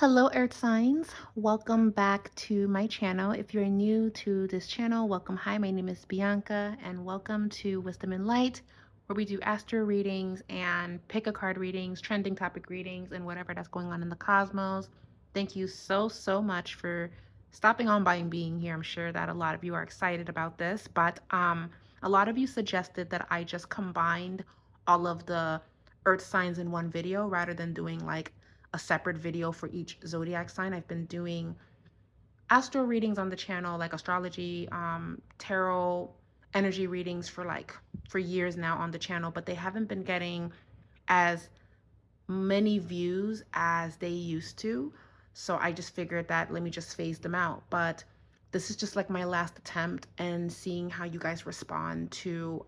Hello, Earth signs. Welcome back to my channel. If you're new to this channel, welcome. Hi, my name is Bianca, and welcome to Wisdom and Light, where we do astro readings and pick a card readings, trending topic readings, and whatever that's going on in the cosmos. Thank you so much for stopping on by and being here. I'm sure that a lot of you are excited about this, but a lot of you suggested that I just combined all of the Earth signs in one video rather than doing like a separate video for each zodiac sign. I've been doing astro readings on the channel, like astrology, tarot, energy readings for years now on the channel, but they haven't been getting as many views as they used to. So I just figured that let me just phase them out. But this is just like my last attempt and seeing how you guys respond to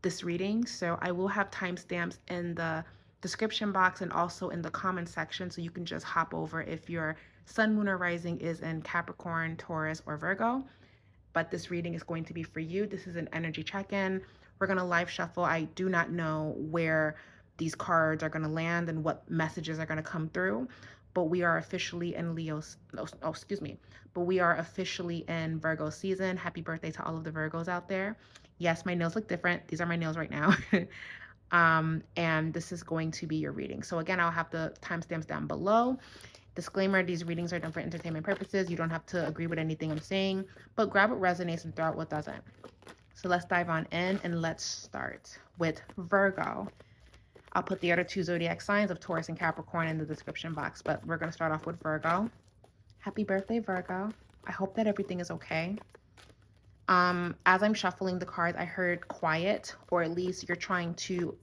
this reading. So I will have timestamps in the description box and also in the comment section, so you can just hop over if your sun, moon, or rising is in Capricorn, Taurus, or Virgo. But this reading is going to be for you. This is an energy check-in. We're going to live shuffle. I do not know where these cards are going to land and what messages are going to come through, but we are officially in Leo's, excuse me, but we are officially in Virgo season. Happy birthday to all of the Virgos out there. Yes, my nails look different. These are my nails right now. And this is going to be your reading. So again, I'll have the timestamps down below. Disclaimer, these readings are done for entertainment purposes. You don't have to agree with anything I'm saying, but grab what resonates and throw out what doesn't. So let's dive on in and let's start with Virgo. I'll put the other two zodiac signs of Taurus and Capricorn in the description box, but we're going to start off with Virgo. Happy birthday, Virgo. I hope that everything is okay. As I'm shuffling the cards, I heard quiet, or at least you're trying to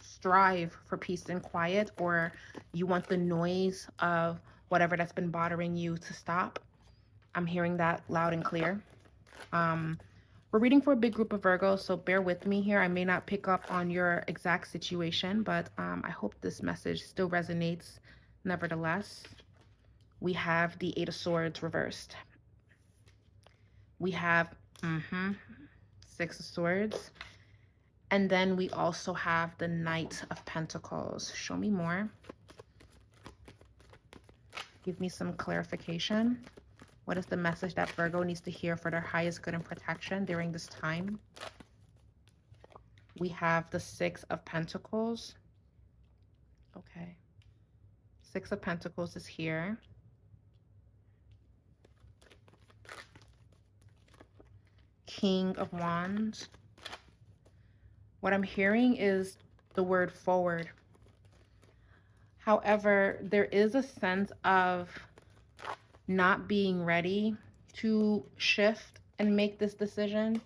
strive for peace and quiet, or you want the noise of whatever that's been bothering you to stop. I'm hearing that loud and clear. We're reading for a big group of Virgos, so bear with me here. I may not pick up on your exact situation, but I hope this message still resonates nevertheless. We have the Eight of Swords reversed. We have Six of Swords. And then we also have the Knight of Pentacles. Show me more. Give me some clarification. What is the message that Virgo needs to hear for their highest good and protection during this time? We have the Six of Pentacles. Okay. Six of Pentacles is here. King of Wands. What I'm hearing is the word forward. However, there is a sense of not being ready to shift and make this decision,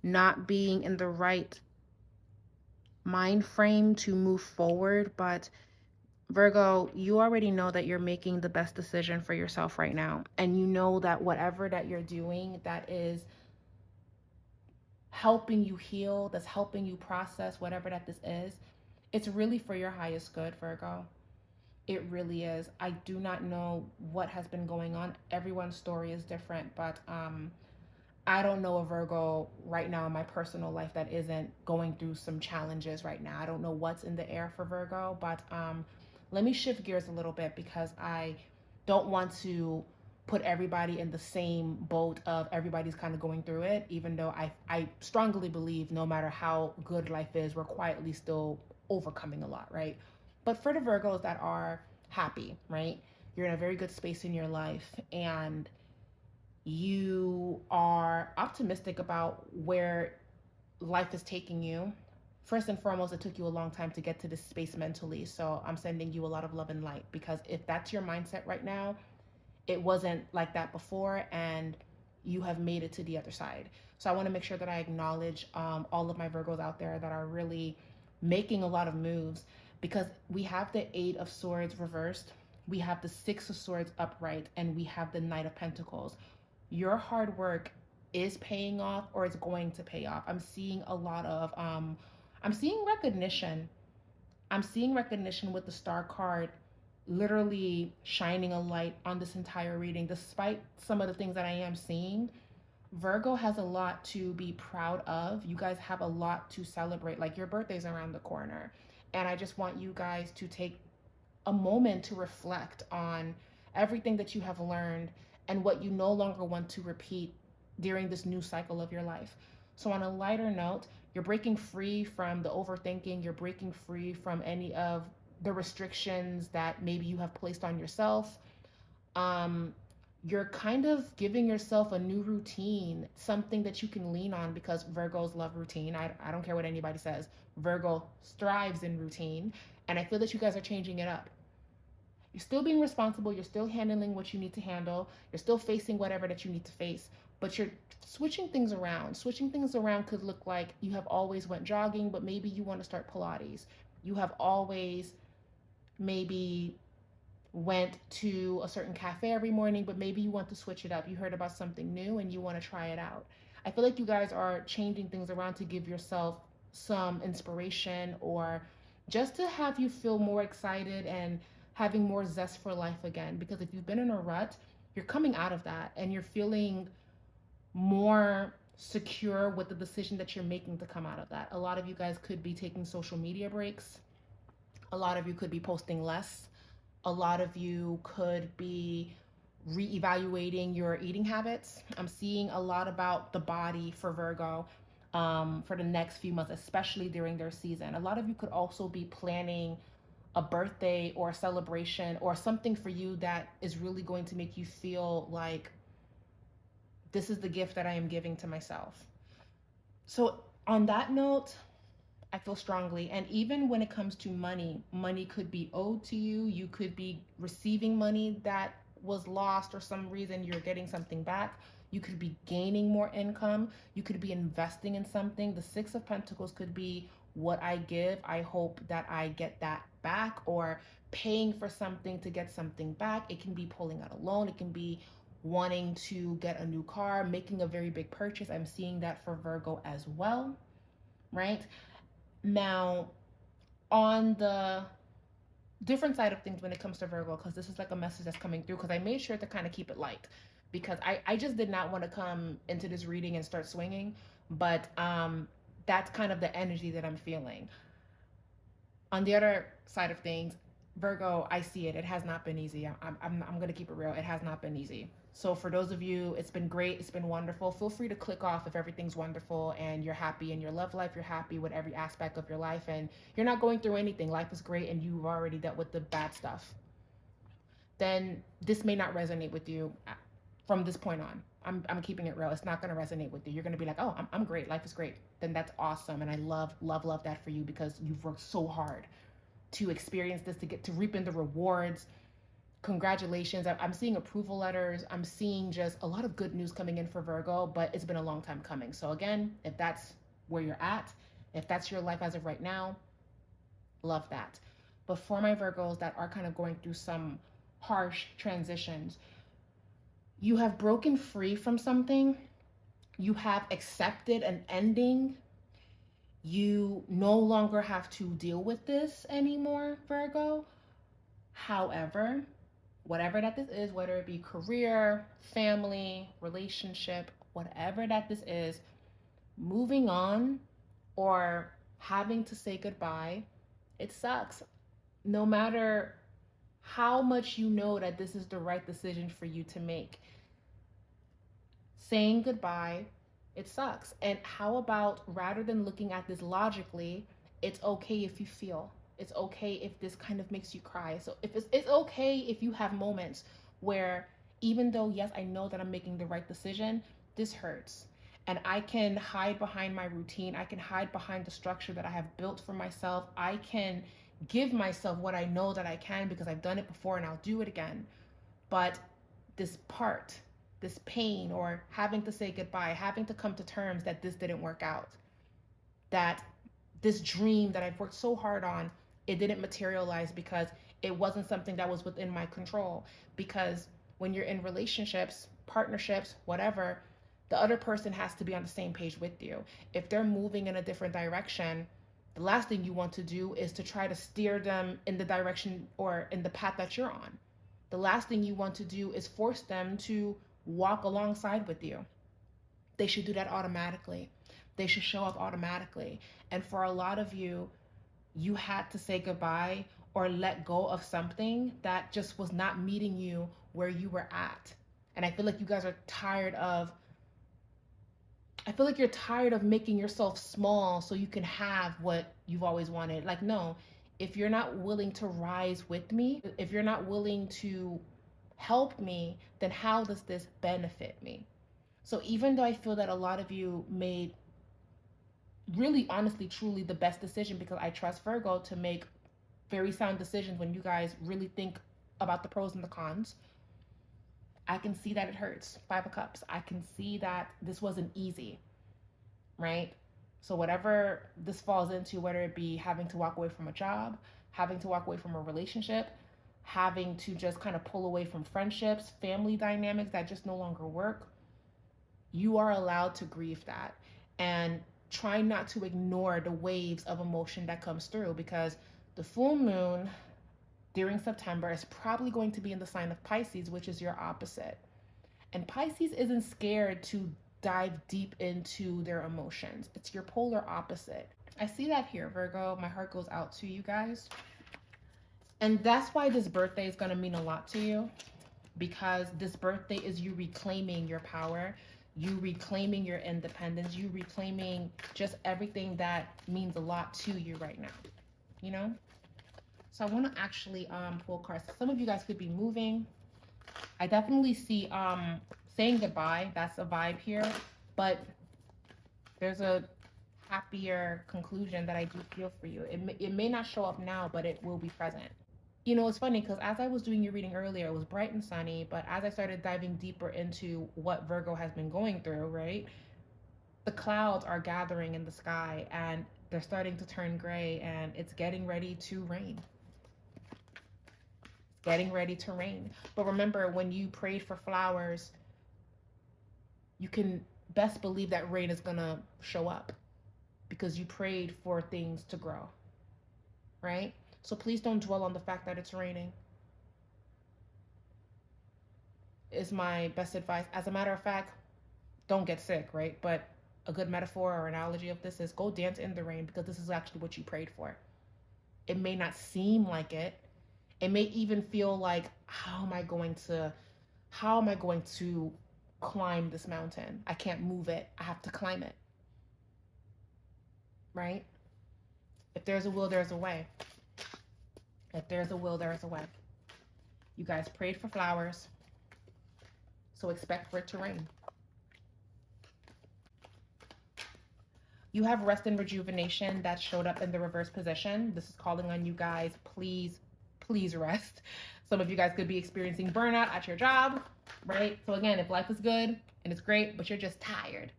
not being in the right mind frame to move forward. But Virgo, you already know that you're making the best decision for yourself right now. And you know that whatever that you're doing that is helping you heal, that's helping you process whatever that this is, it's really for your highest good, Virgo. It really is. I do not know what has been going on. Everyone's story is different, but I don't know a Virgo right now in my personal life that isn't going through some challenges right now. I don't know what's in the air for Virgo, but let me shift gears a little bit because I don't want to put everybody in the same boat of everybody's kind of going through it, even though I strongly believe no matter how good life is, we're quietly still overcoming a lot, right? But for the Virgos that are happy, right? You're in a very good space in your life and you are optimistic about where life is taking you. First and foremost, it took you a long time to get to this space mentally. So I'm sending you a lot of love and light, because if that's your mindset right now, it wasn't like that before and you have made it to the other side. So I want to make sure that I acknowledge all of my Virgos out there that are really making a lot of moves, because we have the Eight of Swords reversed, we have the Six of Swords upright, and we have the Knight of Pentacles. Your hard work is paying off, or it's going to pay off. I'm seeing a lot of I'm seeing recognition. I'm seeing recognition with the Star card literally shining a light on this entire reading. Despite some of the things that I am seeing, Virgo has a lot to be proud of. You guys have a lot to celebrate. Like, your birthday's around the corner. And I just want you guys to take a moment to reflect on everything that you have learned and what you no longer want to repeat during this new cycle of your life. So, on a lighter note, you're breaking free from the overthinking, you're breaking free from any of the restrictions that maybe you have placed on yourself. Um, you're kind of giving yourself a new routine, something that you can lean on because Virgos love routine. I don't care what anybody says. Virgo thrives in routine. And I feel that you guys are changing it up. You're still being responsible. You're still handling what you need to handle. You're still facing whatever that you need to face. But you're switching things around. Switching things around could look like you have always went jogging, but maybe you want to start Pilates. You have always maybe went to a certain cafe every morning, but maybe you want to switch it up. You heard about something new and you want to try it out. I feel like you guys are changing things around to give yourself some inspiration or just to have you feel more excited and having more zest for life again. Because if you've been in a rut, you're coming out of that and you're feeling more secure with the decision that you're making to come out of that. A lot of you guys could be taking social media breaks. A lot of you could be posting less. A lot of you could be reevaluating your eating habits. I'm seeing a lot about the body for Virgo for the next few months, especially during their season. A lot of you could also be planning a birthday or a celebration or something for you that is really going to make you feel like this is the gift that I am giving to myself. So, on that note, I feel strongly. And even when it comes to money, money could be owed to you. You could be receiving money that was lost or some reason you're getting something back. You could be gaining more income. You could be investing in something. The Six of Pentacles could be what I give. I hope that I get that back, or paying for something to get something back. It can be pulling out a loan. It can be wanting to get a new car, making a very big purchase. I'm seeing that for Virgo as well, right? Now, on the different side of things when it comes to Virgo, because this is like a message that's coming through, because I made sure to kind of keep it light, because I just did not want to come into this reading and start swinging, but that's kind of the energy that I'm feeling. On the other side of things, Virgo, I see it. It has not been easy. I'm going to keep it real. It has not been easy. So for those of you, it's been great. It's been wonderful. Feel free to click off if everything's wonderful and you're happy in your love life. You're happy with every aspect of your life and you're not going through anything. Life is great and you've already dealt with the bad stuff. Then this may not resonate with you from this point on. I'm keeping it real. It's not going to resonate with you. You're going to be like, oh, I'm great. Life is great. Then that's awesome. And I love that for you because you've worked so hard to experience this, to get to reap in the rewards. Congratulations. I'm seeing approval letters. I'm seeing just a lot of good news coming in for Virgo, but it's been a long time coming. So again, if that's where you're at, if that's your life as of right now, love that. But for my Virgos that are kind of going through some harsh transitions, you have broken free from something. You have accepted an ending. You no longer have to deal with this anymore, Virgo. However, whatever that this is, whether it be career, family, relationship, whatever that this is, moving on or having to say goodbye, it sucks. No matter how much you know that this is the right decision for you to make, saying goodbye, it sucks. And how about, rather than looking at this logically, it's okay if you feel. It's okay if this kind of makes you cry. So if it's okay if you have moments where, even though, yes, I know that I'm making the right decision, this hurts. And I can hide behind my routine. I can hide behind the structure that I have built for myself. I can give myself what I know that I can because I've done it before and I'll do it again. But this part, this pain, or having to say goodbye, having to come to terms that this didn't work out, that this dream that I've worked so hard on, it didn't materialize because it wasn't something that was within my control. Because when you're in relationships, partnerships, whatever, the other person has to be on the same page with you. If they're moving in a different direction, the last thing you want to do is to try to steer them in the direction or in the path that you're on. The last thing you want to do is force them to walk alongside with you. They should do that automatically. They should show up automatically. And for a lot of you, you had to say goodbye, or let go of something that just was not meeting you where you were at. And I feel like you guys are tired of, I feel like you're tired of making yourself small so you can have what you've always wanted. Like, no, if you're not willing to rise with me, if you're not willing to help me, then how does this benefit me? So even though I feel that a lot of you made really honestly truly the best decision, because I trust Virgo to make very sound decisions when you guys really think about the pros and the cons, I can see that it hurts. Five of Cups. I can see that this wasn't easy, right? So whatever this falls into, whether it be having to walk away from a job, having to walk away from a relationship, having to just kind of pull away from friendships, family dynamics that just no longer work, you are allowed to grieve that. And try not to ignore the waves of emotion that comes through, because the full moon during September is probably going to be in the sign of Pisces, which is your opposite. And Pisces isn't scared to dive deep into their emotions. It's your polar opposite. I see that here, Virgo. My heart goes out to you guys. And that's why this birthday is going to mean a lot to you, because this birthday is you reclaiming your power, you reclaiming your independence, you reclaiming just everything that means a lot to you right now, you know? So I want to actually pull cards. Some of you guys could be moving. I definitely see saying goodbye. That's a vibe here. But there's a happier conclusion that I do feel for you. It may not show up now, but it will be present. You know, it's funny because as I was doing your reading earlier, it was bright and sunny. But as I started diving deeper into what Virgo has been going through, right? The clouds are gathering in the sky and they're starting to turn gray, and it's getting ready to rain. Getting ready to rain. But remember, when you prayed for flowers, you can best believe that rain is gonna show up because you prayed for things to grow, right? So please don't dwell on the fact that it's raining, is my best advice. As a matter of fact, don't get sick, right? But a good metaphor or analogy of this is go dance in the rain, because this is actually what you prayed for. It may not seem like it. It may even feel like, how am I going to climb this mountain? I can't move it. I have to climb it. Right? If there's a will, there's a way. If there's a will, there's a way. You guys prayed for flowers, so expect for it to rain. You have rest and rejuvenation that showed up in the reverse position. This is calling on you guys, please rest. Some of you guys could be experiencing burnout at your job, right? So again, if life is good and it's great, but you're just tired,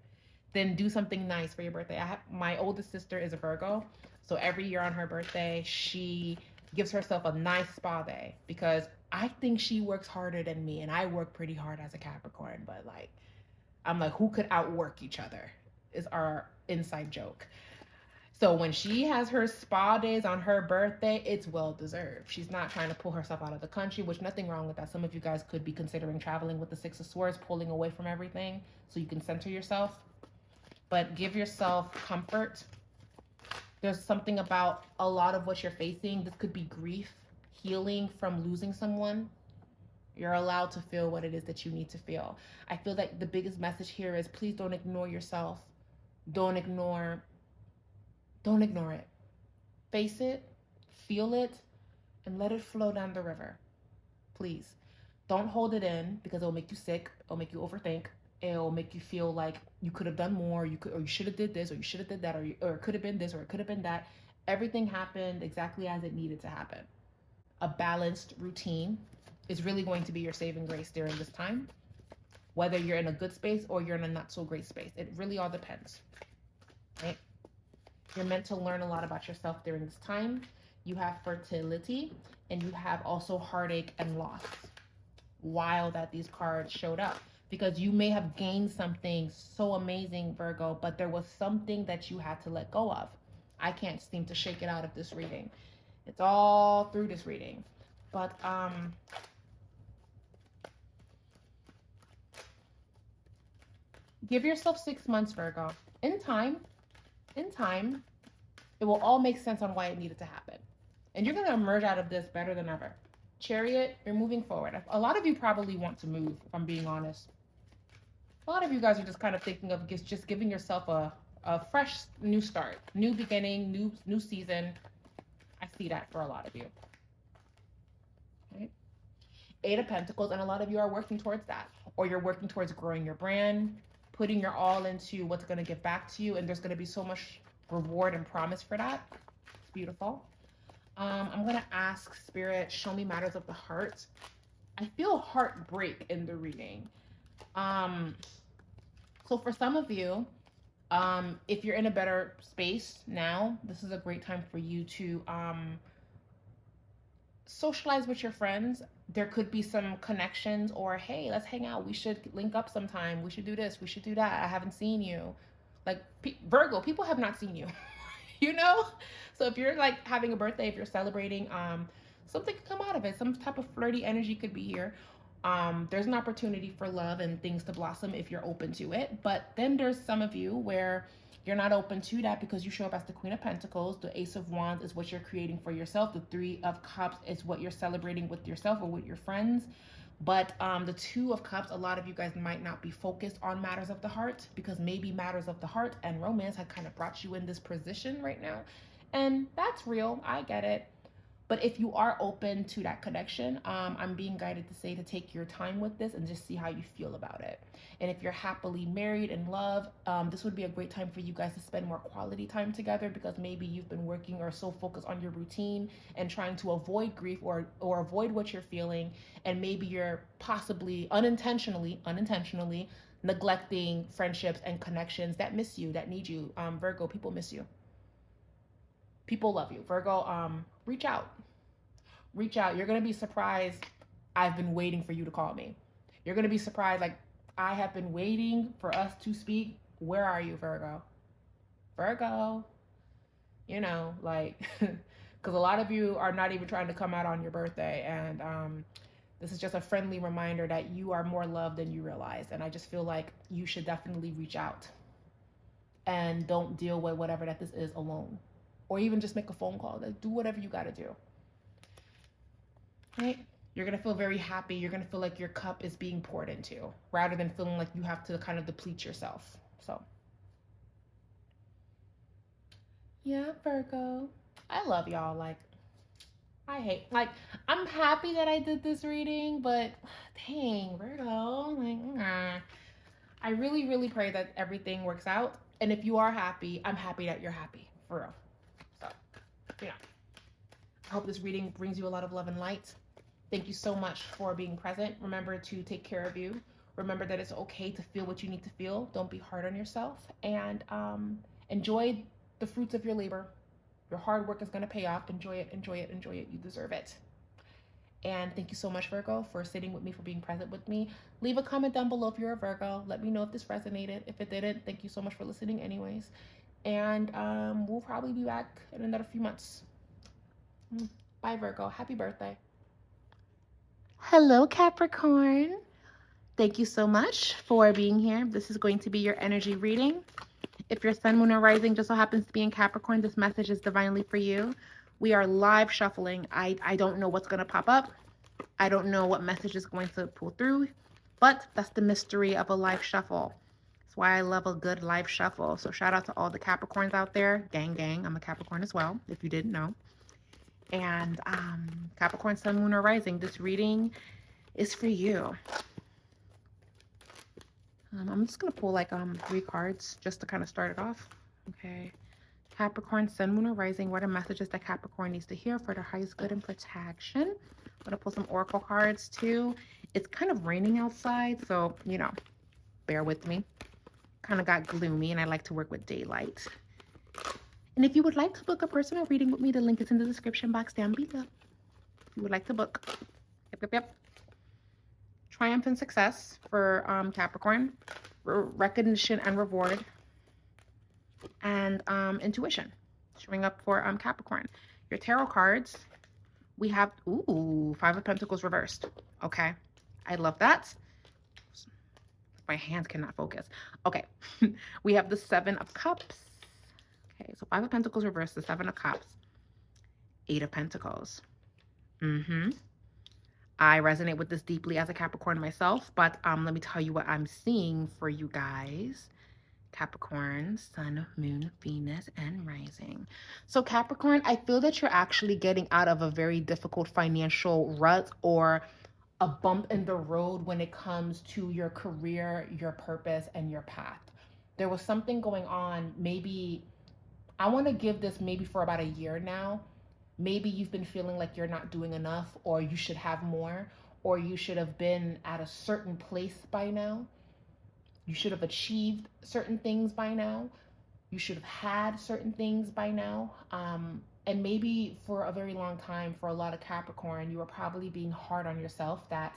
then do something nice for your birthday. My oldest sister is a Virgo, so every year on her birthday, she gives herself a nice spa day, because I think she works harder than me, and I work pretty hard as a Capricorn, but like, I'm like, who could outwork each other is our inside joke. So when she has her spa days on her birthday, it's well deserved. She's not trying to pull herself out of the country, which nothing wrong with that. Some of you guys could be considering traveling with the Six of Swords, pulling away from everything so you can center yourself. But give yourself comfort. There's something about a lot of what you're facing. This could be grief, healing from losing someone. You're allowed to feel what it is that you need to feel. I feel that the biggest message here is please don't ignore yourself. Don't ignore it. Face it, feel it, and let it flow down the river. Please. Don't hold it in, because it'll make you sick. It'll make you overthink. It'll make you feel like you could have done more, or you should have did this, or you should have did that, or it could have been this, or it could have been that. Everything happened exactly as it needed to happen. A balanced routine is really going to be your saving grace during this time, whether you're in a good space or you're in a not so great space. It really all depends, right? You're meant to learn a lot about yourself during this time. You have fertility, and you have also heartache and loss. Wild that these cards showed up, because you may have gained something so amazing, Virgo, but there was something that you had to let go of. I can't seem to shake it out of this reading. It's all through this reading. But give yourself 6 months, Virgo. In time, it will all make sense on why it needed to happen. And you're going to emerge out of this better than ever. Chariot, you're moving forward. A lot of you probably want to move, if I'm being honest. A lot of you guys are just kind of thinking of just giving yourself a fresh new start, new beginning, new season. I see that for a lot of you. Right? Eight of Pentacles, and a lot of you are working towards that, or you're working towards growing your brand, putting your all into what's going to give back to you, and there's going to be so much reward and promise for that. It's beautiful. I'm going to ask Spirit, show me matters of the heart. I feel heartbreak in the reading. So for some of you, if you're in a better space now, this is a great time for you to socialize with your friends. There could be some connections, or hey, let's hang out. We should link up sometime. We should do this. We should do that. I haven't seen you. Like Virgo, people have not seen you. You know? So if you're like having a birthday, if you're celebrating, something could come out of it. Some type of flirty energy could be here. There's an opportunity for love and things to blossom if you're open to it. But then there's some of you where you're not open to that because you show up as the Queen of Pentacles. The Ace of Wands is what you're creating for yourself. The Three of Cups is what you're celebrating with yourself or with your friends. But the Two of Cups, a lot of you guys might not be focused on matters of the heart, because maybe matters of the heart and romance had kind of brought you in this position right now. And that's real. I get it. But if you are open to that connection, I'm being guided to say to take your time with this and just see how you feel about it. And if you're happily married and love, this would be a great time for you guys to spend more quality time together, because maybe you've been working or so focused on your routine and trying to avoid grief or avoid what you're feeling. And maybe you're possibly unintentionally neglecting friendships and connections that miss you, that need you. Virgo, people miss you. People love you. Virgo, reach out. Reach out. You're going to be surprised. I've been waiting for you to call me. You're going to be surprised. Like, I have been waiting for us to speak. Where are you, Virgo? Virgo. You know, like, because a lot of you are not even trying to come out on your birthday. And this is just a friendly reminder that you are more loved than you realize. And I just feel like you should definitely reach out. And don't deal with whatever that this is alone. Or even just make a phone call. Like, do whatever you got to do. Right? You're going to feel very happy. You're going to feel like your cup is being poured into, rather than feeling like you have to kind of deplete yourself. So, yeah, Virgo. I love y'all. Like, I'm happy that I did this reading, but dang, Virgo. Like, I really, really pray that everything works out. And if you are happy, I'm happy that you're happy. For real. So, you know, I hope this reading brings you a lot of love and light. Thank you so much for being present. Remember to take care of you. Remember that it's okay to feel what you need to feel. Don't be hard on yourself. And enjoy the fruits of your labor. Your hard work is going to pay off. Enjoy it, enjoy it, enjoy it. You deserve it. And thank you so much, Virgo, for sitting with me, for being present with me. Leave a comment down below if you're a Virgo. Let me know if this resonated. If it didn't, thank you so much for listening anyways. And we'll probably be back in another few months. Bye, Virgo. Happy birthday. Hello, Capricorn. Thank you so much for being here. This is going to be your energy reading. If your sun, moon, or rising just so happens to be in Capricorn, this message is divinely for you. We are live shuffling. I don't know what's going to pop up. I don't know what message is going to pull through, but that's the mystery of a live shuffle. That's why I love a good live shuffle. So shout out to all the Capricorns out there. Gang, gang. I'm a Capricorn as well, if you didn't know. And Capricorn, sun, moon, or rising, this reading is for you. I'm just going to pull like 3 cards just to kind of start it off. Okay. Capricorn, sun, moon, or rising, what are messages that Capricorn needs to hear for their highest good and protection? I'm going to pull some oracle cards too. It's kind of raining outside, so, you know, bear with me. Kind of got gloomy, and I like to work with daylight. And if you would like to book a personal reading with me, the link is in the description box down below. If you would like to book. Yep. Triumph and success for Capricorn. Recognition and reward. And intuition. Showing up for Capricorn. Your tarot cards. We have, ooh, 5 of Pentacles reversed. Okay. I love that. My hands cannot focus. Okay. We have the 7 of Cups. Okay, so 5 of Pentacles reversed, the 7 of Cups. Eight of Pentacles. I resonate with this deeply as a Capricorn myself, but let me tell you what I'm seeing for you guys. Capricorn, Sun, Moon, Venus, and Rising. So Capricorn, I feel that you're actually getting out of a very difficult financial rut or a bump in the road when it comes to your career, your purpose, and your path. There was something going on. Maybe I want to give this maybe for about a year now. Maybe you've been feeling like you're not doing enough, or you should have more, or you should have been at a certain place by now. You should have achieved certain things by now. You should have had certain things by now. And maybe for a very long time, for a lot of Capricorn, you were probably being hard on yourself that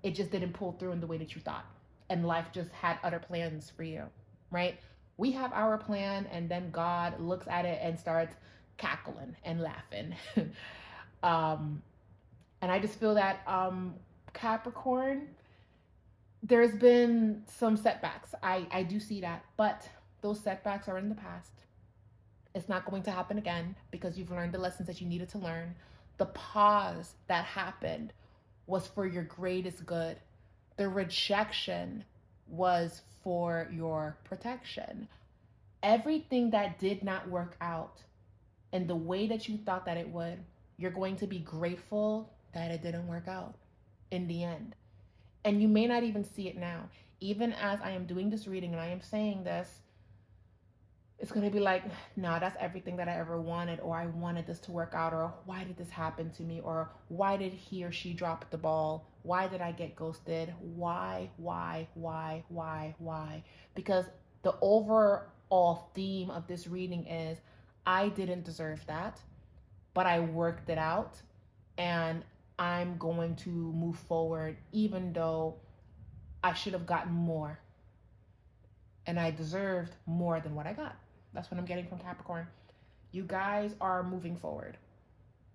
it just didn't pull through in the way that you thought. And life just had other plans for you, right? We have our plan, and then God looks at it and starts cackling and laughing. um, and I just feel that Capricorn, there's been some setbacks. I do see that, but those setbacks are in the past. It's not going to happen again because you've learned the lessons that you needed to learn. The pause that happened was for your greatest good. The rejection was for your protection. Everything that did not work out in the way that you thought that it would, you're going to be grateful that it didn't work out in the end. And you may not even see it now. Even as I am doing this reading and I am saying this, it's going to be like, nah, that's everything that I ever wanted, or I wanted this to work out, or why did this happen to me, or why did he or she drop the ball? Why did I get ghosted? Why? Because the overall theme of this reading is I didn't deserve that, but I worked it out, and I'm going to move forward even though I should have gotten more, and I deserved more than what I got. That's what I'm getting from Capricorn. You guys are moving forward,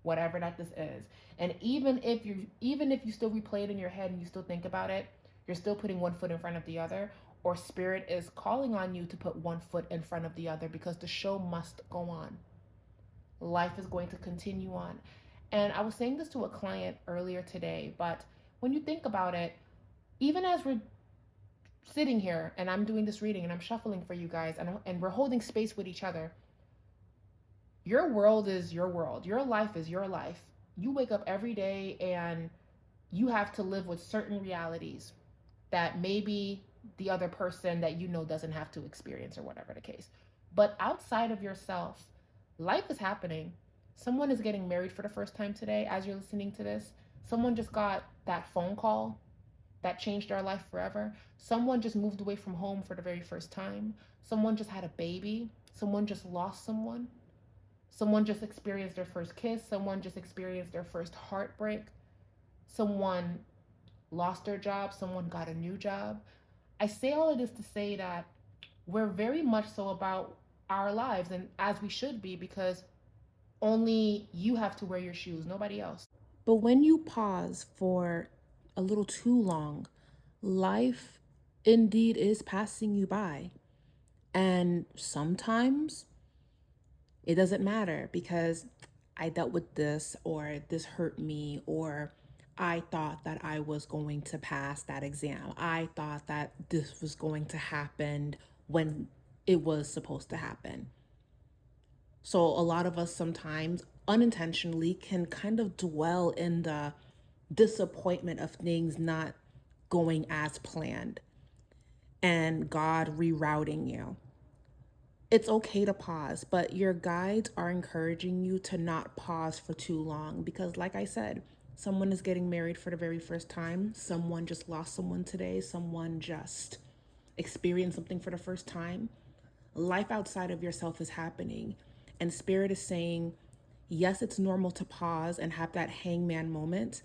whatever that this is. And even if you still replay it in your head and you still think about it, you're still putting one foot in front of the other, or spirit is calling on you to put one foot in front of the other because the show must go on. Life is going to continue on. And I was saying this to a client earlier today, but when you think about it, even as we're sitting here and I'm doing this reading and I'm shuffling for you guys and we're holding space with each other, your world is your world. Your life is your life. You wake up every day and you have to live with certain realities that maybe the other person that you know doesn't have to experience, or whatever the case. But outside of yourself, life is happening. Someone is getting married for the first time today as you're listening to this. Someone just got that phone call that changed their life forever. Someone just moved away from home for the very first time. Someone just had a baby. Someone just lost someone. Someone just experienced their first kiss. Someone just experienced their first heartbreak. Someone lost their job. Someone got a new job. I say all of this to say that we're very much so about our lives, and as we should be, because only you have to wear your shoes, nobody else. But when you pause for a little too long, life indeed is passing you by. And sometimes it doesn't matter because I dealt with this, or this hurt me, or I thought that I was going to pass that exam. I thought that this was going to happen when it was supposed to happen. So a lot of us sometimes unintentionally can kind of dwell in the disappointment of things not going as planned and God rerouting you. It's okay to pause, but your guides are encouraging you to not pause for too long because, like I said, someone is getting married for the very first time. Someone just lost someone today. Someone just experienced something for the first time. Life outside of yourself is happening. And Spirit is saying, yes, it's normal to pause and have that hangman moment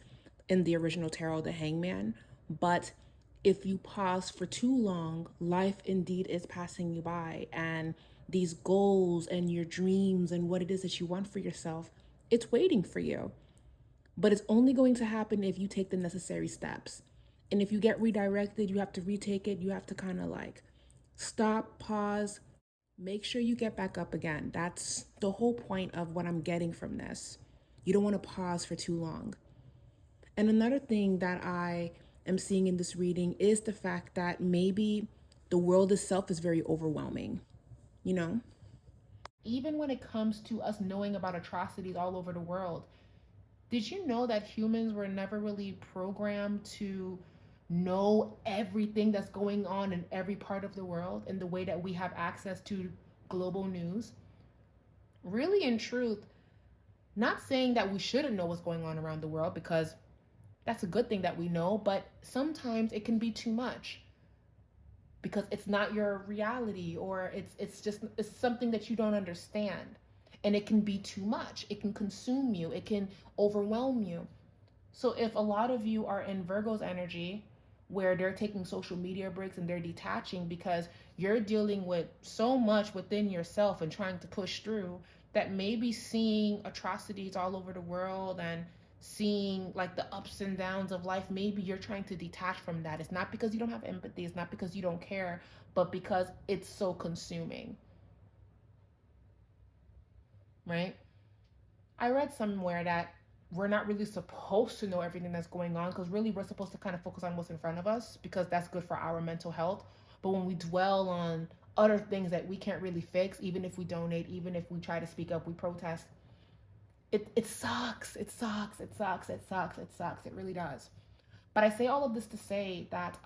in the original tarot, the hangman. But if you pause for too long, life indeed is passing you by. And these goals and your dreams and what it is that you want for yourself, it's waiting for you. But it's only going to happen if you take the necessary steps. And if you get redirected, you have to retake it. You have to kind of like stop, pause, make sure you get back up again. That's the whole point of what I'm getting from this. You don't want to pause for too long. And another thing that I am seeing in this reading is the fact that maybe the world itself is very overwhelming, you know? Even when it comes to us knowing about atrocities all over the world, did you know that humans were never really programmed to know everything that's going on in every part of the world in the way that we have access to global news? Really, in truth, not saying that we shouldn't know what's going on around the world, because that's a good thing that we know, but sometimes it can be too much because it's not your reality, or it's something that you don't understand, and it can be too much. It can consume you, it can overwhelm you. So if a lot of you are in Virgo's energy, where they're taking social media breaks and they're detaching because you're dealing with so much within yourself and trying to push through, that maybe seeing atrocities all over the world and seeing like the ups and downs of life, maybe you're trying to detach from that. It's not because you don't have empathy, it's not because you don't care, but because it's so consuming, right? I read somewhere that we're not really supposed to know everything that's going on, because really we're supposed to kind of focus on what's in front of us because that's good for our mental health. But when we dwell on other things that we can't really fix, even if we donate, even if we try to speak up, we protest, it sucks. It sucks. It sucks. It sucks. It sucks. It really does. But I say all of this to say that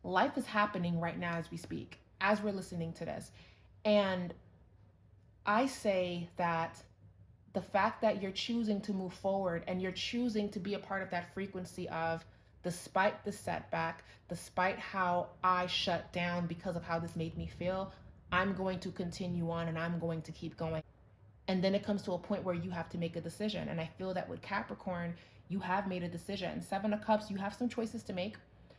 life is happening right now as we speak, as we're listening to this. And I say that the fact that you're choosing to move forward and you're choosing to be a part of that frequency of, despite the setback, despite how I shut down because of how this made me feel, I'm going to continue on and I'm going to keep going. And then it comes to a point where you have to make a decision. And I feel that with Capricorn, you have made a decision. Seven of Cups, you have some choices to make.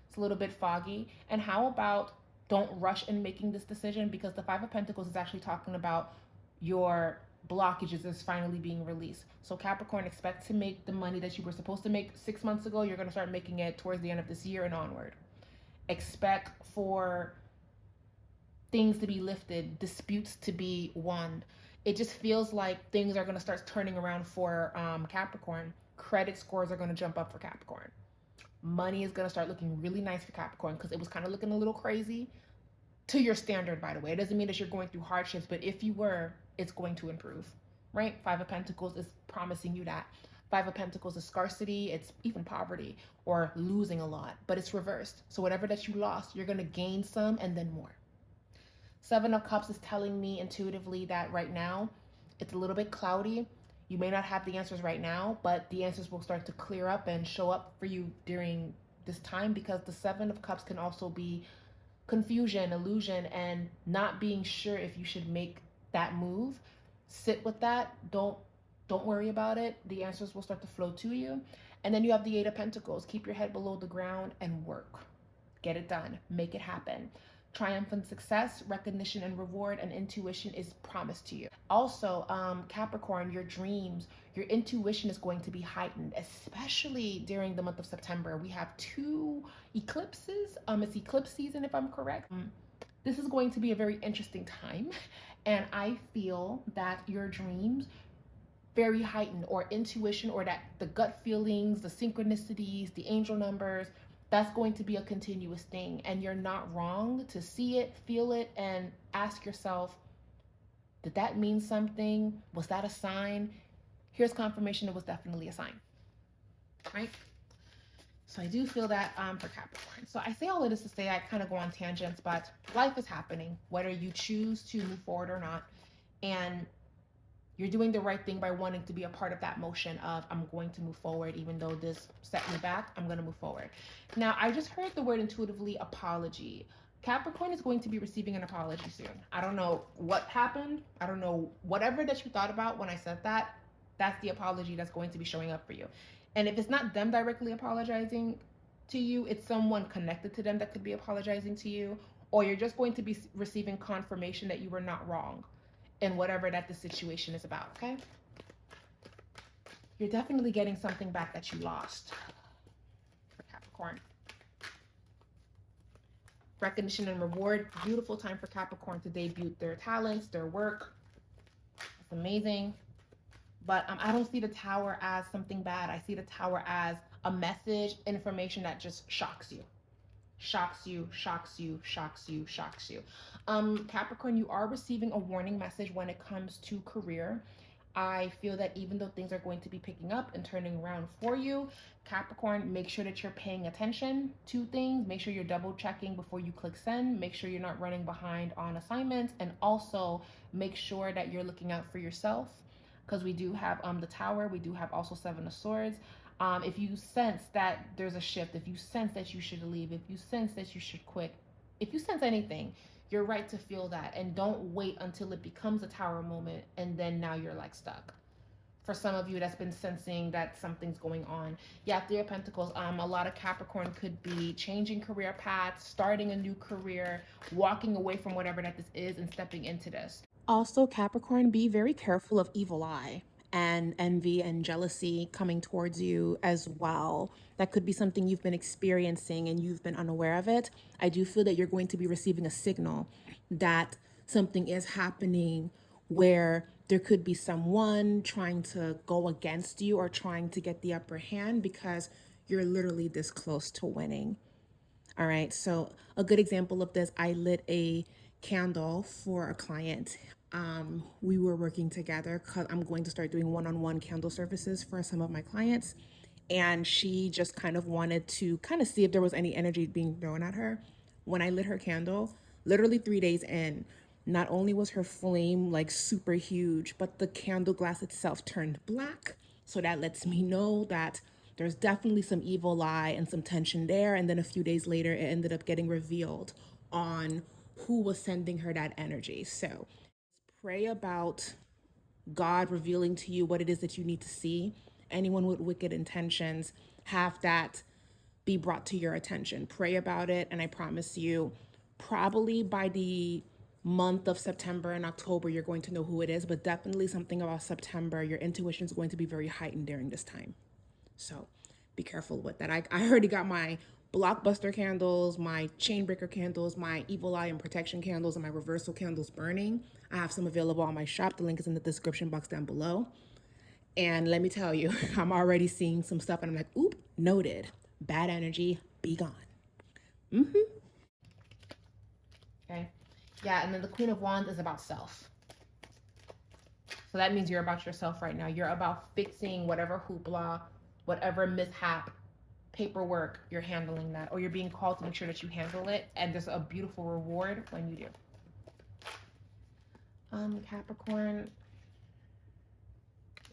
It's a little bit foggy. And how about don't rush in making this decision, because the Five of Pentacles is actually talking about your blockages is finally being released. So Capricorn, expect to make the money that you were supposed to make 6 months ago. You're going to start making it towards the end of this year and onward. Expect for things to be lifted, disputes to be won. It just feels like things are going to start turning around for Capricorn. Credit scores are going to jump up for Capricorn. Money is going to start looking really nice for Capricorn, because it was kind of looking a little crazy to your standard, by the way. It doesn't mean that you're going through hardships, but if you were, it's going to improve, right? Five of Pentacles is promising you that. Five of Pentacles is scarcity, it's even poverty or losing a lot, but it's reversed. So whatever that you lost, you're going to gain some and then more. Seven of Cups is telling me intuitively that right now it's a little bit cloudy. You may not have the answers right now, but the answers will start to clear up and show up for you during this time, because the Seven of Cups can also be confusion, illusion, and not being sure if you should make that move. Sit with that. Don't worry about it. The answers will start to flow to you. And then you have the Eight of Pentacles. Keep your head below the ground and work. Get it done. Make it happen. Triumphant success, recognition, and reward, and intuition is promised to you. Also, Capricorn, your dreams, your intuition is going to be heightened, especially during the month of September. We have two eclipses. It's eclipse season, if I'm correct. This is going to be a very interesting time, and I feel that your dreams very heightened, or intuition, or that the gut feelings, the synchronicities, the angel numbers, that's going to be a continuous thing. And you're not wrong to see it, feel it, and ask yourself, did that mean something? Was that a sign? Here's confirmation it was definitely a sign, right? So I do feel that for Capricorn. So I say all of this to say, I kind of go on tangents, but life is happening, whether you choose to move forward or not. And you're doing the right thing by wanting to be a part of that motion of, I'm going to move forward, even though this set me back, I'm going to move forward. Now, I just heard the word intuitively, apology. Capricorn is going to be receiving an apology soon. I don't know what happened. I don't know, whatever that you thought about when I said that, that's the apology that's going to be showing up for you. And if it's not them directly apologizing to you, it's someone connected to them that could be apologizing to you, or you're just going to be receiving confirmation that you were not wrong in whatever that the situation is about, okay? You're definitely getting something back that you lost for Capricorn. Recognition and reward, beautiful time for Capricorn to debut their talents, their work. It's amazing. But I don't see the Tower as something bad. I see the Tower as a message, information that just shocks you. Shocks you, shocks you, shocks you, shocks you. Capricorn, you are receiving a warning message when it comes to career. I feel that even though things are going to be picking up and turning around for you, Capricorn, make sure that you're paying attention to things. Make sure you're double checking before you click send. Make sure you're not running behind on assignments. And also make sure that you're looking out for yourself, because we do have the Tower. We do have also Seven of Swords. If you sense that there's a shift, if you sense that you should leave, if you sense that you should quit, if you sense anything, you're right to feel that, and don't wait until it becomes a Tower moment and then now you're like stuck. For some of you that's been sensing that something's going on. Yeah, Three of Pentacles. A lot of Capricorn could be changing career paths, starting a new career, walking away from whatever that this is and stepping into this. Also, Capricorn, be very careful of evil eye and envy and jealousy coming towards you as well. That could be something you've been experiencing and you've been unaware of it. I do feel that you're going to be receiving a signal that something is happening where there could be someone trying to go against you or trying to get the upper hand because you're literally this close to winning. All right, so a good example of this, I lit a candle for a client. We were working together because I'm going to start doing one-on-one candle services for some of my clients. And she just kind of wanted to kind of see if there was any energy being thrown at her. When I lit her candle, literally 3 days in, not only was her flame like super huge, but the candle glass itself turned black. So that lets me know that there's definitely some evil eye and some tension there. And then a few days later, it ended up getting revealed on who was sending her that energy. So pray about God revealing to you what it is that you need to see. Anyone with wicked intentions, have that be brought to your attention. Pray about it, and I promise you, probably by the month of September and October, you're going to know who it is, but definitely something about September, your intuition is going to be very heightened during this time. So be careful with that. I already got my blockbuster candles, my chain breaker candles, my evil eye and protection candles, and my reversal candles burning. I have some available on my shop. The link is in the description box down below. And let me tell you, I'm already seeing some stuff and I'm like, oop, noted. Bad energy, be gone. Okay. Yeah, and then the Queen of Wands is about self. So that means you're about yourself right now. You're about fixing whatever hoopla, whatever mishap, paperwork, you're handling that, or you're being called to make sure that you handle it, and there's a beautiful reward when you do. Capricorn.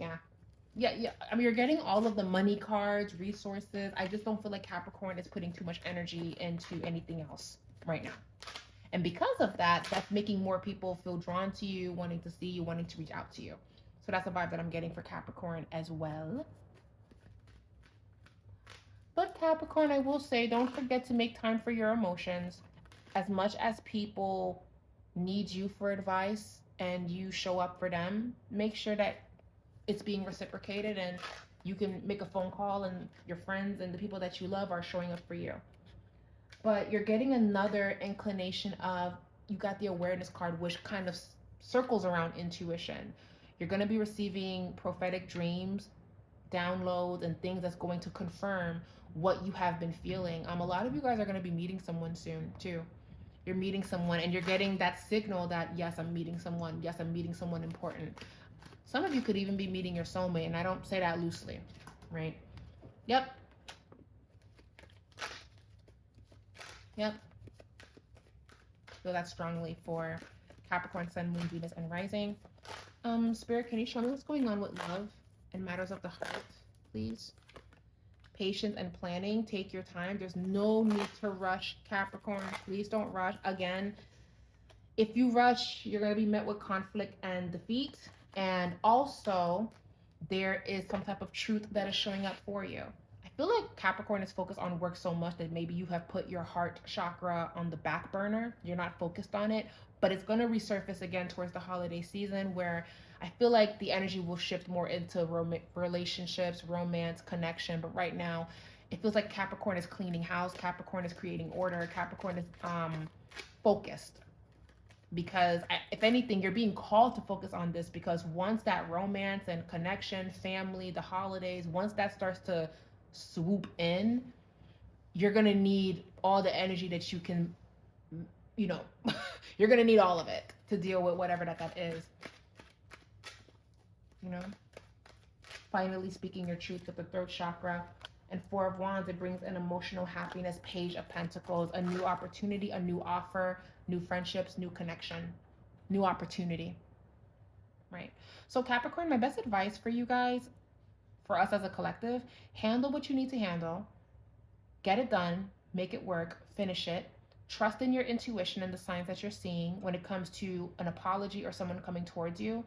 Yeah. I mean, you're getting all of the money cards, resources. I just don't feel like Capricorn is putting too much energy into anything else right now. And because of that, that's making more people feel drawn to you, wanting to see you, wanting to reach out to you. So that's a vibe that I'm getting for Capricorn as well. But Capricorn, I will say, don't forget to make time for your emotions. As much as people need you for advice and you show up for them, make sure that it's being reciprocated and you can make a phone call and your friends and the people that you love are showing up for you. But you're getting another inclination of, you got the awareness card, which kind of circles around intuition. You're going to be receiving prophetic dreams, downloads, and things that's going to confirm what you have been feeling. A lot of you guys are going to be meeting someone soon too. You're meeting someone and you're getting that signal that, yes, I'm meeting someone. Yes, I'm meeting someone important. Some of you could even be meeting your soulmate, and I don't say that loosely, right? Yep. Feel that strongly for Capricorn, Sun, Moon, Venus, and Rising. Spirit, can you show me what's going on with love and matters of the heart, please? Patience and planning. Take your time. There's no need to rush, Capricorn. Please don't rush. Again, if you rush, you're going to be met with conflict and defeat. And also, there is some type of truth that is showing up for you. I feel like Capricorn is focused on work so much that maybe you have put your heart chakra on the back burner. You're not focused on it, but it's going to resurface again towards the holiday season, where I feel like the energy will shift more into relationships, romance, connection. But right now, it feels like Capricorn is cleaning house. Capricorn is creating order. Capricorn is focused. because if anything, you're being called to focus on this, because once that romance and connection, family, the holidays, once that starts to swoop in, you're going to need all the energy that you can, you know, you're going to need all of it to deal with whatever that is, you know. Finally speaking your truth with the throat chakra. And Four of Wands, it brings an emotional happiness. Page of Pentacles, a new opportunity, a new offer, new friendships, new connection, new opportunity, right? So Capricorn, my best advice for you guys, for us as a collective, handle what you need to handle, get it done, make it work, finish it. Trust in your intuition and the signs that you're seeing when it comes to an apology or someone coming towards you,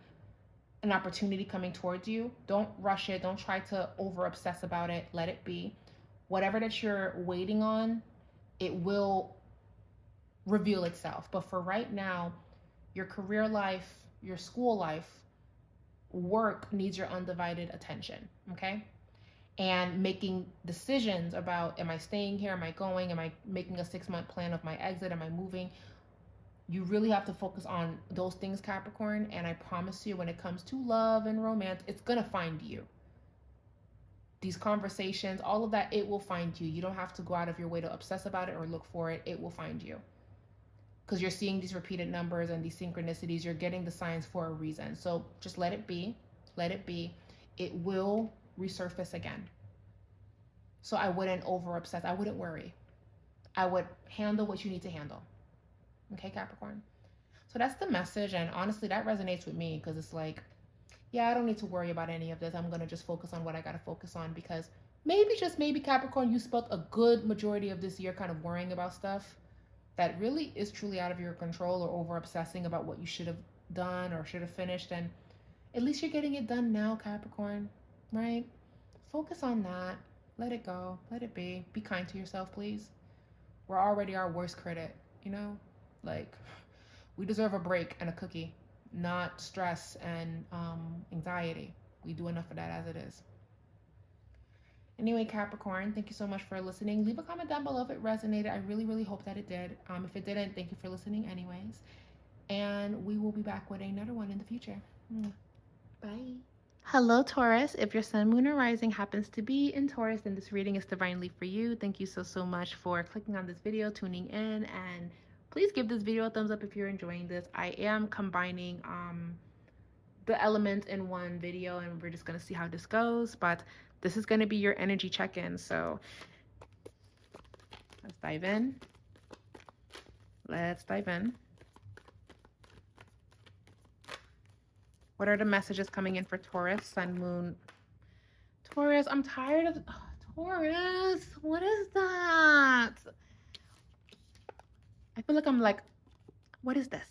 an opportunity coming towards you. Don't rush it. Don't try to over obsess about it. Let it be. Whatever that you're waiting on, it will reveal itself. But for right now, your career life, your school life, work needs your undivided attention, okay? And making decisions about, am I staying here? Am I going? Am I making a 6-month plan of my exit? Am I moving? You really have to focus on those things, Capricorn. And I promise you, when it comes to love and romance, it's going to find you. These conversations, all of that, it will find you. You don't have to go out of your way to obsess about it or look for it. It will find you. Because you're seeing these repeated numbers and these synchronicities. You're getting the signs for a reason. So just let it be. Let it be. It will resurface again. So I wouldn't over obsess. I wouldn't worry. I would handle what you need to handle. Okay, Capricorn? So that's the message. And honestly, that resonates with me, because it's like, yeah, I don't need to worry about any of this. I'm going to just focus on what I got to focus on, because maybe, just maybe, Capricorn, you spent a good majority of this year kind of worrying about stuff that really is truly out of your control, or over obsessing about what you should have done or should have finished. And at least you're getting it done now, Capricorn, right? Focus on that. Let it go. Let it be. Be kind to yourself, please. We're already our worst critic, you know? Like, we deserve a break and a cookie, not stress and anxiety. We do enough of that as it is. Anyway, Capricorn, thank you so much for listening. Leave a comment down below if it resonated. I really, really hope that it did. If it didn't, thank you for listening anyways. And we will be back with another one in the future. Bye. Hello, Taurus. If your sun, moon, or rising happens to be in Taurus, then this reading is divinely for you. Thank you so much for clicking on this video, tuning in, and please give this video a thumbs up if you're enjoying this. I am combining the elements in one video, and we're just going to see how this goes, but this is going to be your energy check-in. So let's dive in. Let's dive in. What are the messages coming in for Taurus, sun, moon? Taurus, I'm tired of Taurus. What is that? I feel like I'm like, what is this?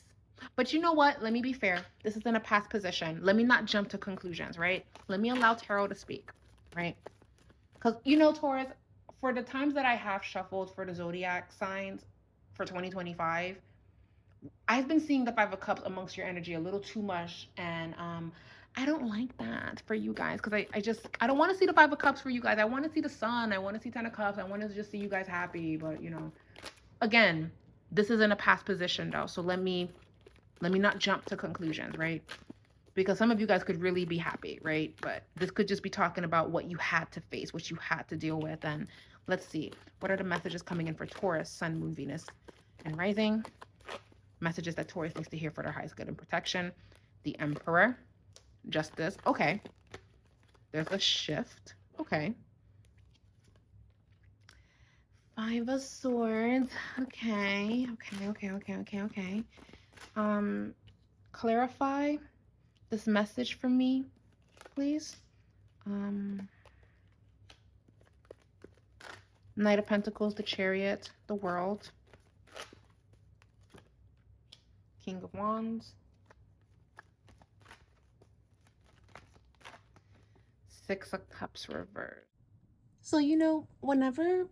But you know what? Let me be fair. This is in a past position. Let me not jump to conclusions, right? Let me allow tarot to speak, right? Because, you know, Taurus, for the times that I have shuffled for the zodiac signs for 2025, I've been seeing the Five of Cups amongst your energy a little too much. And I don't like that for you guys, because I don't want to see the Five of Cups for you guys. I want to see the Sun. I want to see Ten of Cups. I want to just see you guys happy. But, you know, again, this is in a past position, though. So let me not jump to conclusions, right? Because some of you guys could really be happy, right? But this could just be talking about what you had to face, what you had to deal with. And let's see, what are the messages coming in for Taurus, Sun, Moon, Venus, and Rising? Messages that Taurus needs to hear for their highest good and protection. The Emperor, Justice. Okay. There's a shift. Okay. Five of Swords. Okay. Clarify this message for me, please. Knight of Pentacles, the Chariot, the World. King of Wands. Six of Cups reversed. So, you know, whenever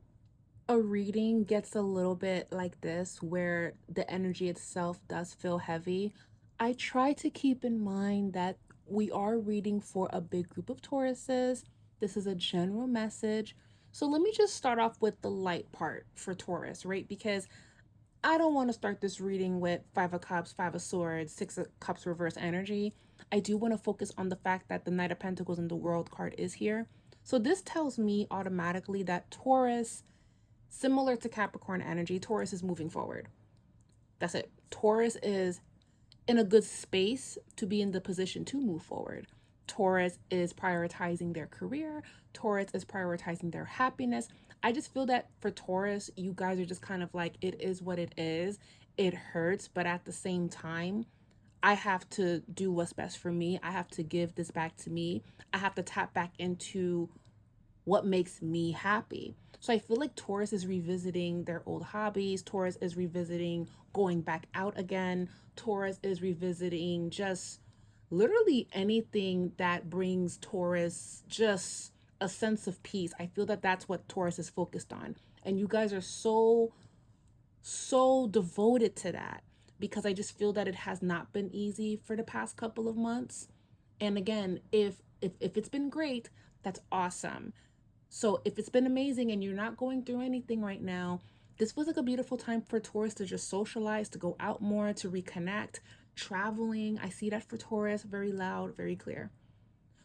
a reading gets a little bit like this, where the energy itself does feel heavy, I try to keep in mind that we are reading for a big group of Tauruses. This is a general message. So let me just start off with the light part for Taurus, right? Because I don't want to start this reading with Five of Cups, Five of Swords, Six of Cups reverse energy. I do want to focus on the fact that the Knight of Pentacles and the World card is here. So this tells me automatically that Taurus, similar to Capricorn energy, Taurus is moving forward. That's it. Taurus is in a good space to be in the position to move forward. Taurus is prioritizing their career. Taurus is prioritizing their happiness. I just feel that for Taurus, you guys are just kind of like, it is what it is. It hurts, but at the same time, I have to do what's best for me. I have to give this back to me. I have to tap back into what makes me happy. So I feel like Taurus is revisiting their old hobbies. Taurus is revisiting going back out again. Taurus is revisiting just literally anything that brings Taurus just a sense of peace. I feel that that's what Taurus is focused on. And you guys are so devoted to that because I just feel that it has not been easy for the past couple of months. And again, if it's been great, that's awesome. So if it's been amazing and you're not going through anything right now, this feels like a beautiful time for Taurus to just socialize, to go out more, to reconnect, traveling. I see that for Taurus, very loud, very clear.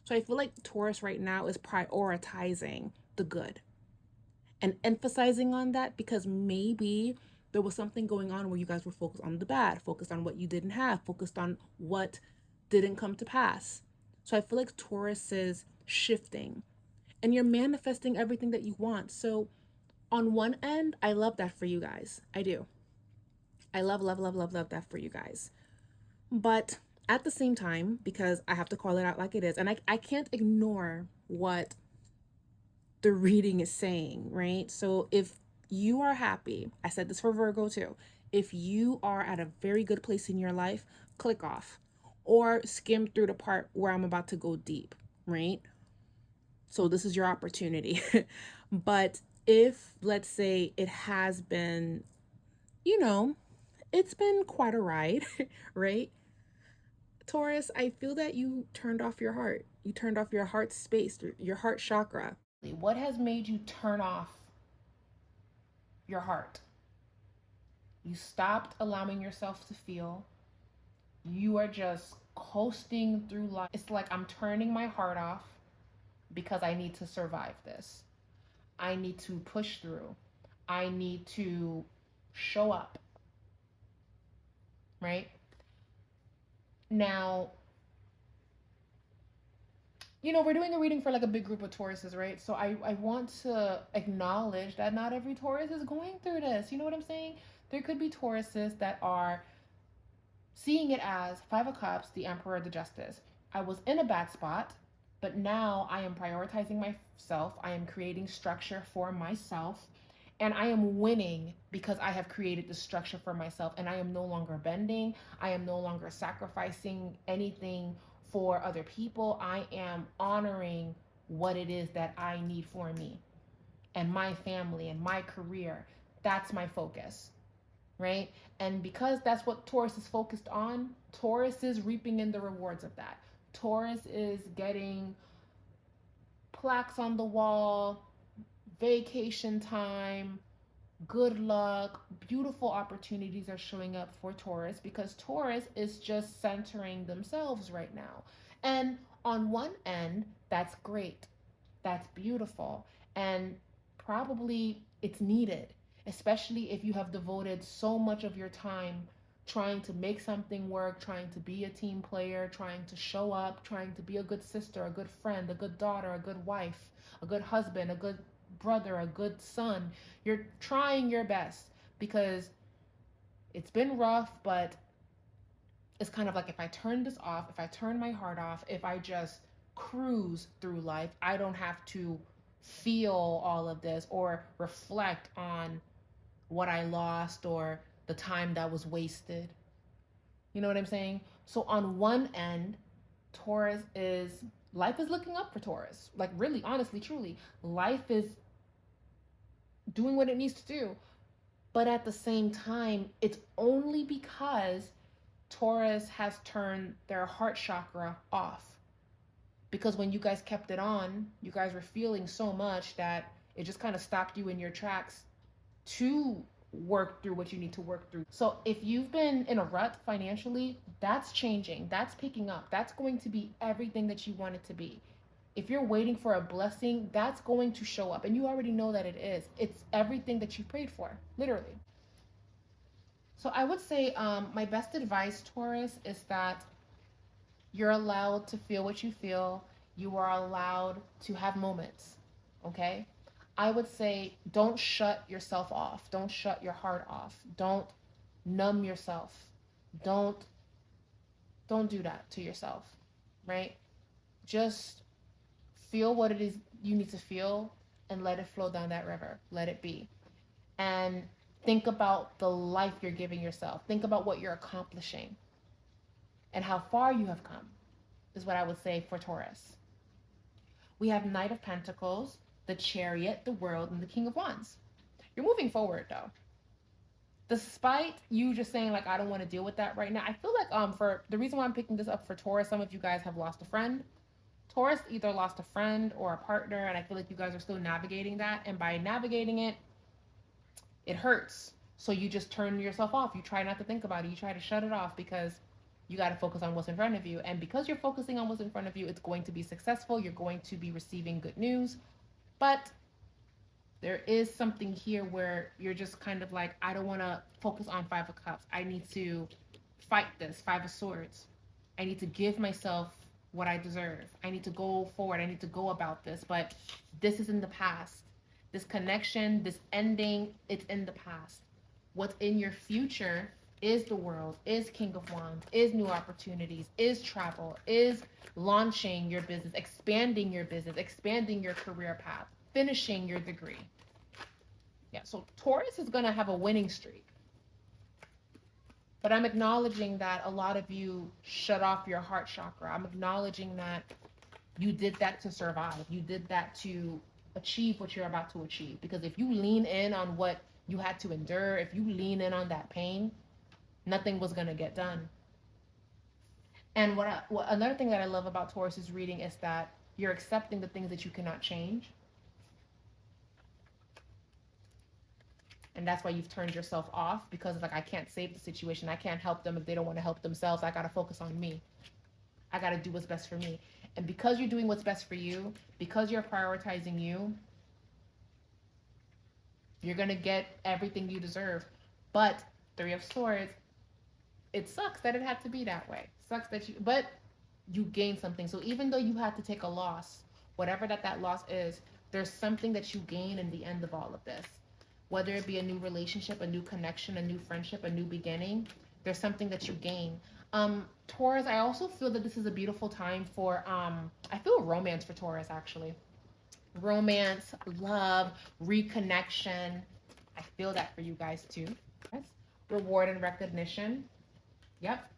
So I feel like Taurus right now is prioritizing the good and emphasizing on that because maybe there was something going on where you guys were focused on the bad, focused on what you didn't have, focused on what didn't come to pass. So I feel like Taurus is shifting and you're manifesting everything that you want. So on one end, I love that for you guys. I do. I love that for you guys. But at the same time, because I have to call it out like it is, and I can't ignore what the reading is saying, right? So if you are happy, I said this for Virgo too, if you are at a very good place in your life, click off or skim through the part where I'm about to go deep, right? So this is your opportunity. But if, let's say, it has been, you know, it's been quite a ride, right? Taurus, I feel that you turned off your heart. You turned off your heart space, your heart chakra. What has made you turn off your heart? You stopped allowing yourself to feel. You are just coasting through life. It's like I'm turning my heart off because I need to survive this. I need to push through. I need to show up, right? Now, we're doing a reading for like a big group of Tauruses, right? So I want to acknowledge that not every Taurus is going through this. You know what I'm saying? There could be Tauruses that are seeing it as Five of Cups, the Emperor, the Justice. I was in a bad spot, but now I am prioritizing myself. I am creating structure for myself. And I am winning because I have created the structure for myself. And I am no longer bending. I am no longer sacrificing anything for other people. I am honoring what it is that I need for me and my family and my career. That's my focus, right? And because that's what Taurus is focused on, Taurus is reaping in the rewards of that. Taurus is getting plaques on the wall, vacation time, good luck, beautiful opportunities are showing up for Taurus because Taurus is just centering themselves right now. And on one end, that's great. That's beautiful. And probably it's needed, especially if you have devoted so much of your time trying to make something work, trying to be a team player, trying to show up, trying to be a good sister, a good friend, a good daughter, a good wife, a good husband, a good brother, a good son. You're trying your best because it's been rough, but it's kind of like if I turn this off, if I turn my heart off, if I just cruise through life, I don't have to feel all of this or reflect on what I lost or the time that was wasted. You know what I'm saying? So on one end, Taurus is life is looking up for Taurus. Like really, honestly, truly, life is doing what it needs to do. But at the same time, it's only because Taurus has turned their heart chakra off. Because when you guys kept it on, you guys were feeling so much that it just kind of stopped you in your tracks to work through what you need to work through. So if you've been in a rut financially, that's changing, that's picking up, that's going to be everything that you want it to be. If you're waiting for a blessing, that's going to show up, and you already know that it is. It's everything that you prayed for, literally. So I would say my best advice, Taurus, is that you're allowed to feel what you feel. You are allowed to have moments, okay? I would say don't shut yourself off. Don't shut your heart off. Don't numb yourself. Don't don't do that to yourself, right? Just feel what it is you need to feel and let it flow down that river. Let it be. And think about the life you're giving yourself. Think about what you're accomplishing and how far you have come, is what I would say for Taurus. We have Knight of Pentacles, the Chariot, the World, and the King of Wands. You're moving forward though. Despite you just saying like I don't want to deal with that right now, I feel like for the reason why I'm picking this up for Taurus, some of you guys have lost a friend. Taurus either lost a friend or a partner, and I feel like you guys are still navigating that. And by navigating it, it hurts. So you just turn yourself off. You try not to think about it. You try to shut it off because you got to focus on what's in front of you. And because you're focusing on what's in front of you, it's going to be successful. You're going to be receiving good news. But there is something here where you're just kind of like, I don't want to focus on Five of Cups. I need to fight this Five of Swords. I need to give myself what I deserve. I need to go forward. I need to go about this. But this is in the past. This connection, this ending, it's in the past. What's in your future is the World, is King of Wands, is new opportunities, is travel, is launching your business, expanding your business, expanding your career path, finishing your degree. Yeah, so Taurus is going to have a winning streak. But I'm acknowledging that a lot of you shut off your heart chakra. I'm acknowledging that you did that to survive. You did that to achieve what you're about to achieve. Because if you lean in on what you had to endure, if you lean in on that pain, nothing was going to get done. And what another thing that I love about Taurus's reading is that you're accepting the things that you cannot change. And that's why you've turned yourself off, because it's like, I can't save the situation. I can't help them if they don't want to help themselves. I got to focus on me. I got to do what's best for me. And because you're doing what's best for you, because you're prioritizing you, you're going to get everything you deserve. But Three of Swords, it sucks that it had to be that way. It sucks that but you gain something. So even though you had to take a loss, whatever that loss is, there's something that you gain in the end of all of this. Whether it be a new relationship, a new connection, a new friendship, a new beginning, there's something that you gain. Taurus, I also feel that this is a beautiful time for, I feel romance for Taurus, actually. Romance, love, reconnection. I feel that for you guys too. Yes. Reward and recognition. Yep.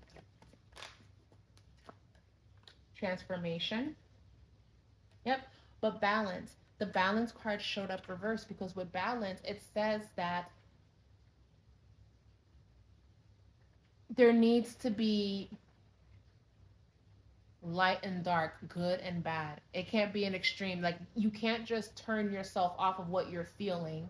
Transformation. Yep. But balance. The balance card showed up reversed because with balance, it says that there needs to be light and dark, good and bad. It can't be an extreme. Like, you can't just turn yourself off of what you're feeling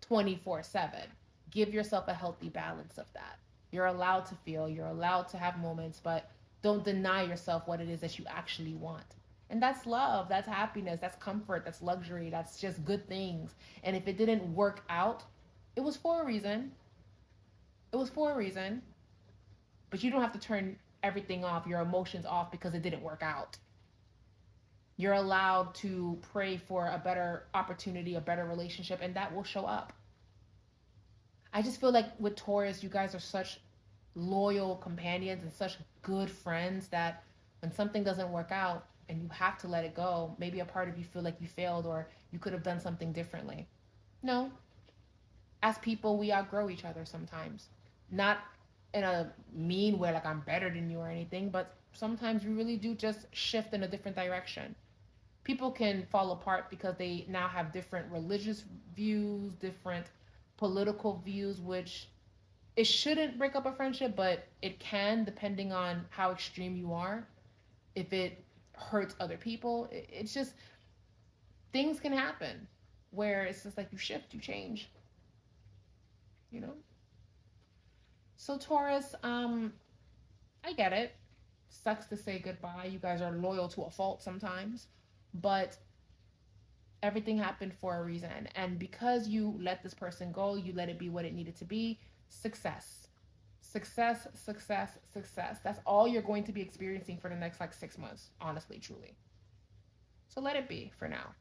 24/7. Give yourself a healthy balance of that. You're allowed to feel, you're allowed to have moments, but don't deny yourself what it is that you actually want. And that's love, that's happiness, that's comfort, that's luxury, that's just good things. And if it didn't work out, it was for a reason. It was for a reason. But you don't have to turn everything off, your emotions off, because it didn't work out. You're allowed to pray for a better opportunity, a better relationship, and that will show up. I just feel like with Taurus, you guys are such loyal companions and such good friends that when something doesn't work out and you have to let it go, maybe a part of you feel like you failed or you could have done something differently. No. As people, we outgrow each other sometimes. Not in a mean way, like I'm better than you or anything, but sometimes we really do just shift in a different direction. People can fall apart because they now have different religious views, different political views, which it shouldn't break up a friendship, but it can, depending on how extreme you are. If it hurts other people, it's just, things can happen where it's just like you shift, you change. you know? So Taurus, I get it. Sucks to say goodbye. You guys are loyal to a fault sometimes, but everything happened for a reason. And because you let this person go, you let it be what it needed to be. Success. Success, success, success. That's all you're going to be experiencing for the next like 6 months, honestly, truly. So let it be for now.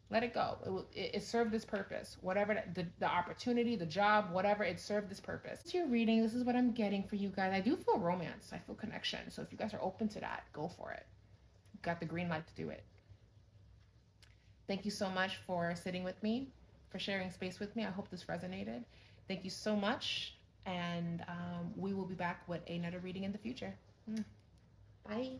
Let it go. It served its purpose. Whatever the opportunity, the job, whatever, it served this purpose. It's your reading. This is what I'm getting for you guys. I do feel romance. I feel connection. So if you guys are open to that, go for it. You've got the green light to do it. Thank you so much for sitting with me, for sharing space with me. I hope this resonated. Thank you so much. And we will be back with another reading in the future. Bye.